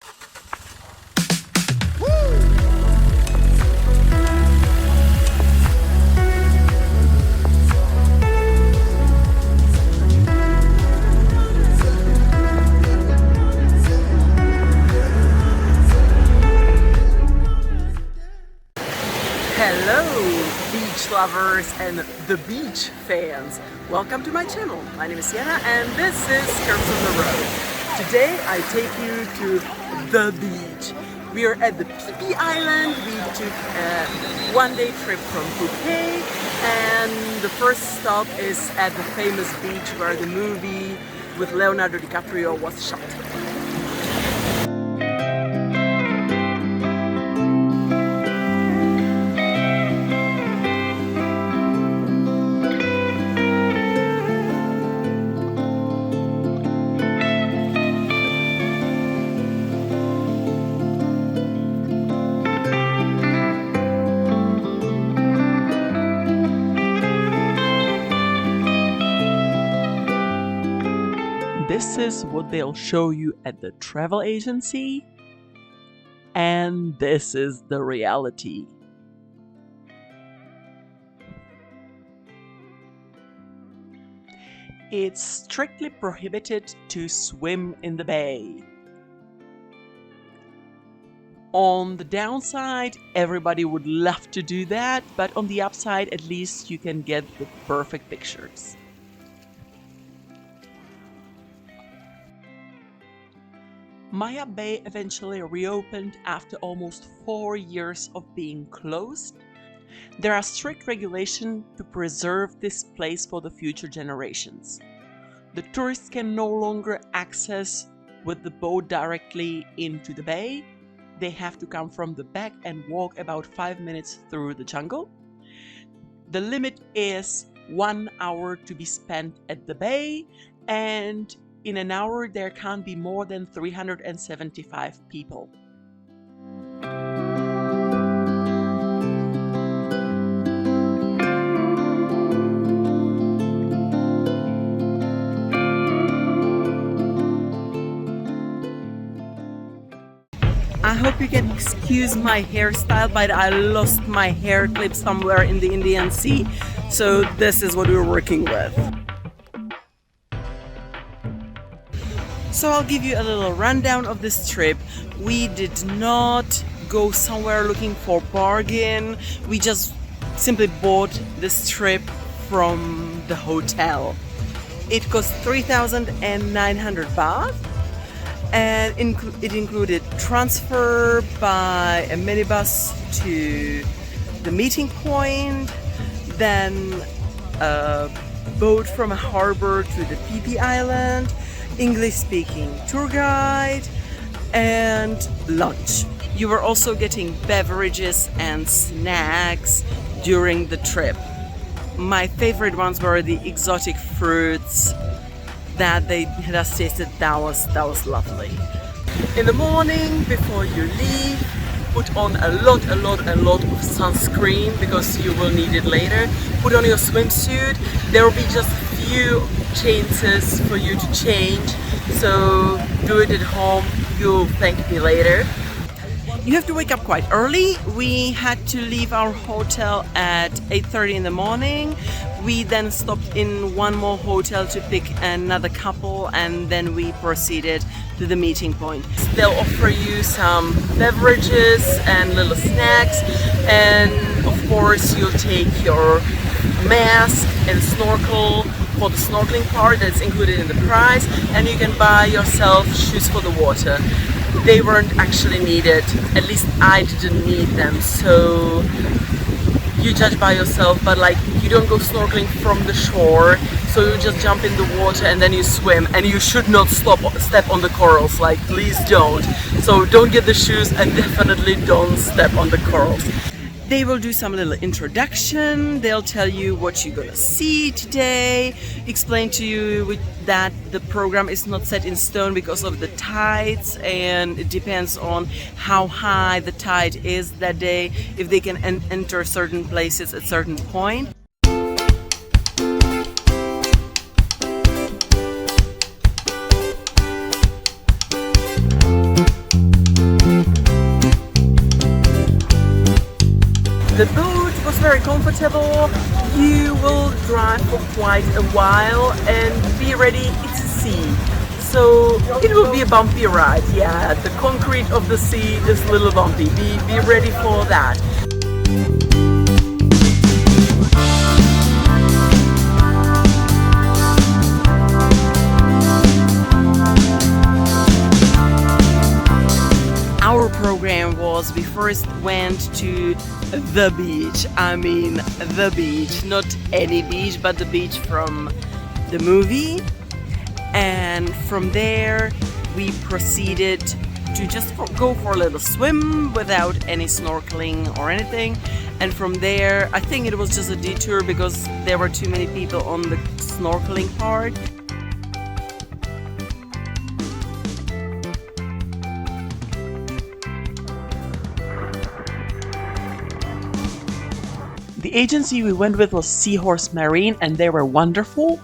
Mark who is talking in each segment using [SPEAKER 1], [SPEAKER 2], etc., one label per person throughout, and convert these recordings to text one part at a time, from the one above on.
[SPEAKER 1] Hello, beach lovers and the beach fans. Welcome to my channel. My name is Sienna and this is Curves on the Road. Today I take you to the beach. We are at the Phi Phi Island. We took a one-day trip from Phuket and the first stop is at the famous beach where the movie with Leonardo DiCaprio was shot. This is what they'll show you at the travel agency, and this is the reality. It's strictly prohibited to swim in the bay. On the downside, everybody would love to do that, but on the upside, at least you can get the perfect pictures. Maya Bay eventually reopened after almost 4 years of being closed. There are strict regulations to preserve this place for the future generations. The tourists can no longer access with the boat directly into the bay. They have to come from the back and walk about 5 minutes through the jungle. The limit is 1 hour to be spent at the bay, and in an hour there can't be more than 375 people. I hope you can excuse my hairstyle, but I lost my hair clip somewhere in the Indian Sea, so this is what we're working with. So I'll give you a little rundown of this trip. We did not go somewhere looking for bargain. We just simply bought this trip from the hotel. It cost 3,900 baht and it included transfer by a minibus to the meeting point, then a boat from a harbor to the Phi Phi Island, English-speaking tour guide, and lunch. You were also getting beverages and snacks during the trip. My favorite ones were the exotic fruits that they had us tasted. That was lovely. In the morning, before you leave, put on a lot of sunscreen because you will need it later. Put on your swimsuit. There will be just few chances for you to change, so do it at home. You'll thank me later. You have to wake up quite early. We had to leave our hotel at 8:30 in the morning. We then stopped in one more hotel to pick another couple, and then we proceeded to the meeting point. They'll offer you some beverages and little snacks, and of course you'll take your mask and snorkel for the snorkeling part that's included in the price, and you can buy yourself shoes for the water. They weren't actually needed, at least I didn't need them, so you judge by yourself, but like you don't go snorkeling from the shore, so you just jump in the water and then you swim, and you should not step on the corals, like please don't. So don't get the shoes and definitely don't step on the corals. They will do some little introduction, they'll tell you what you're gonna see today, explain to you that the program is not set in stone because of the tides, and it depends on how high the tide is that day, if they can enter certain places at certain point. The boat was very comfortable. You will drive for quite a while and be ready to sea. So it will be a bumpy ride. Yeah, the concrete of the sea is a little bumpy. Be ready for that. Our program was we first went to the beach. I mean the beach, not any beach, but the beach from the movie. And from there we proceeded to just go for a little swim without any snorkeling or anything. And from there, I think it was just a detour because there were too many people on the snorkeling part.
[SPEAKER 2] The agency we went with was Seahorse Marine, and they were wonderful.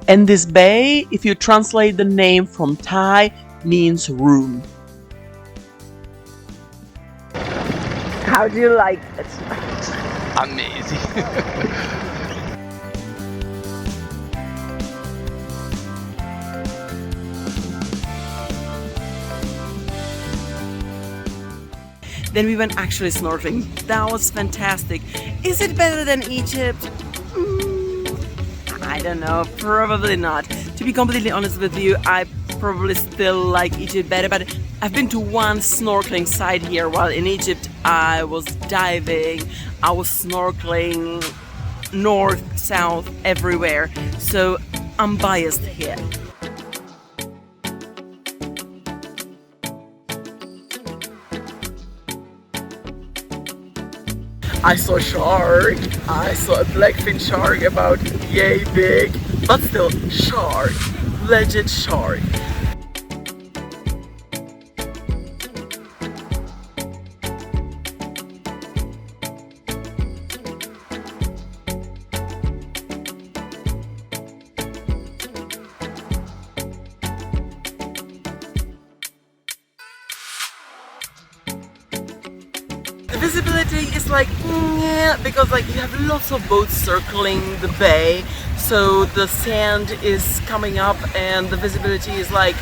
[SPEAKER 2] And this bay, if you translate the name from Thai, means room.
[SPEAKER 1] How do you like it?
[SPEAKER 3] Amazing.
[SPEAKER 1] Then we went actually snorkeling. That was fantastic. Is it better than Egypt? I don't know, probably not. To be completely honest with you, I probably still like Egypt better, but I've been to one snorkeling site here, while in Egypt I was diving, I was snorkeling north, south, everywhere. So I'm biased here. I saw a shark. I saw a blackfin shark about yay big, but still shark, legit shark. The visibility is like, yeah, because like you have lots of boats circling the bay, so the sand is coming up and the visibility is like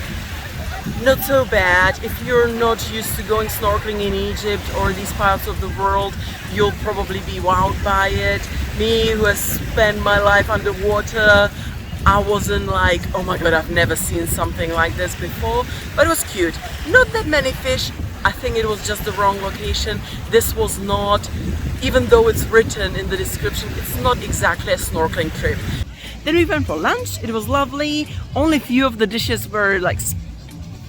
[SPEAKER 1] not so bad. If you're not used to going snorkeling in Egypt or these parts of the world, you'll probably be wowed by it. Me, who has spent my life underwater, I wasn't like, oh my god, I've never seen something like this before, but it was cute. Not that many fish. I think it was just the wrong location. This was not, even though it's written in the description, it's not exactly a snorkeling trip. Then we went for lunch. It was lovely. Only few of the dishes were like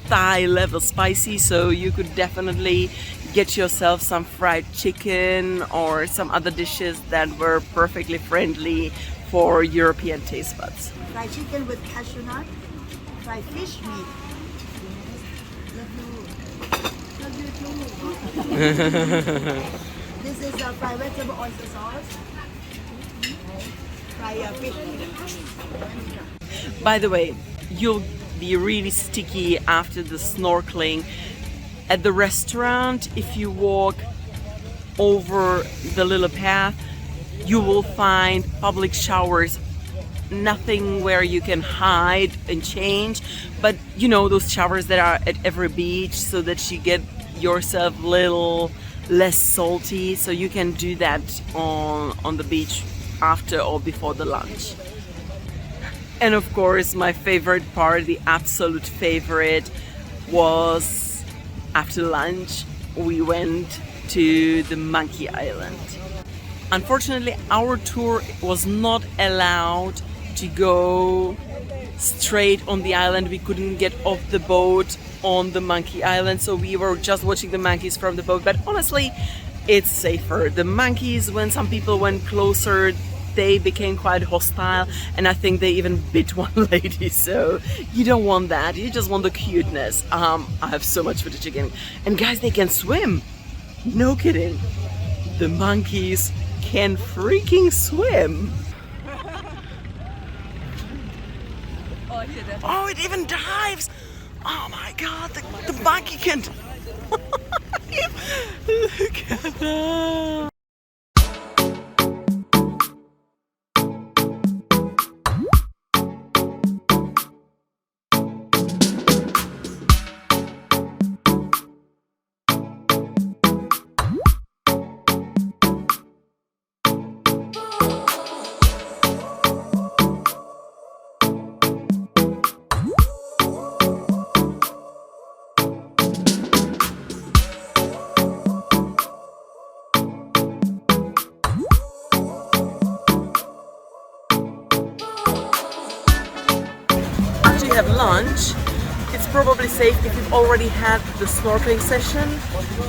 [SPEAKER 1] Thai level spicy, so you could definitely get yourself some fried chicken or some other dishes that were perfectly friendly for European taste buds.
[SPEAKER 4] Fried chicken with cashew nut, fried fish meat. Love you too. This is a fried vegetable oyster sauce. Fried fish meat.
[SPEAKER 1] By the way, you'll be really sticky after the snorkeling. At the restaurant, if you walk over the little path, you will find public showers. Nothing where you can hide and change, but you know, those showers that are at every beach, so that you get yourself a little less salty, so you can do that on the beach after or before the lunch. And of course, my favorite part, the absolute favorite, was after lunch we went to the Monkey Island. Unfortunately, our tour was not allowed to go straight on the island. We couldn't get off the boat on the Monkey Island, so we were just watching the monkeys from the boat. But honestly, it's safer. The monkeys, when some people went closer, they became quite hostile, and I think they even bit one lady, so you don't want that. You just want the cuteness. I have so much footage again. And guys, they can swim. No kidding. The monkeys can freaking swim. Oh, it even dives! Oh my god, the monkey can... Look at that! have lunch. It's probably safe if you've already had the snorkeling session.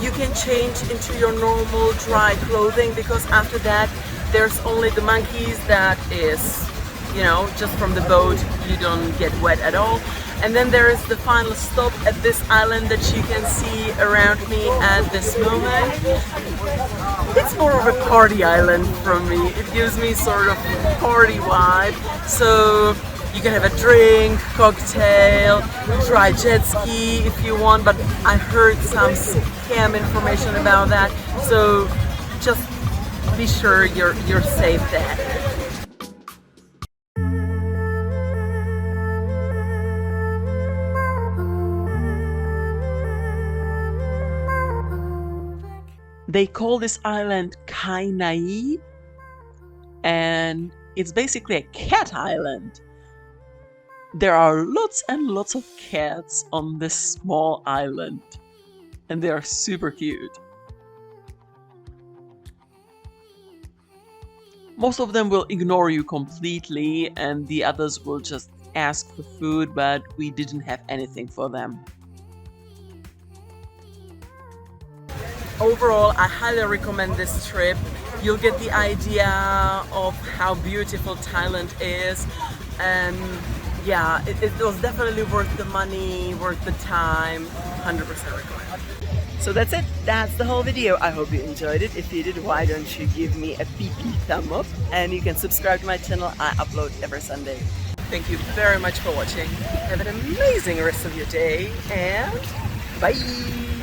[SPEAKER 1] You can change into your normal dry clothing because after that there's only the monkeys that is, you know, just from the boat, you don't get wet at all. And then there is the final stop at this island that you can see around me at this moment. It's more of a party island for me. It gives me sort of party vibe. So you can have a drink, cocktail, try jet ski if you want, but I heard some scam information about that, so just be sure you're safe there.
[SPEAKER 2] They call this island Kainai, and it's basically a cat island. There are lots and lots of cats on this small island, and they are super cute. Most of them will ignore you completely, and the others will just ask for food, but we didn't have anything for them.
[SPEAKER 1] Overall, I highly recommend this trip. You'll get the idea of how beautiful Thailand is, and yeah, it was definitely worth the money, worth the time, 100% recommend. So that's it, that's the whole video. I hope you enjoyed it. If you did, why don't you give me a Phi Phi thumb up, and you can subscribe to my channel. I upload every Sunday. Thank you very much for watching. Have an amazing rest of your day, and bye!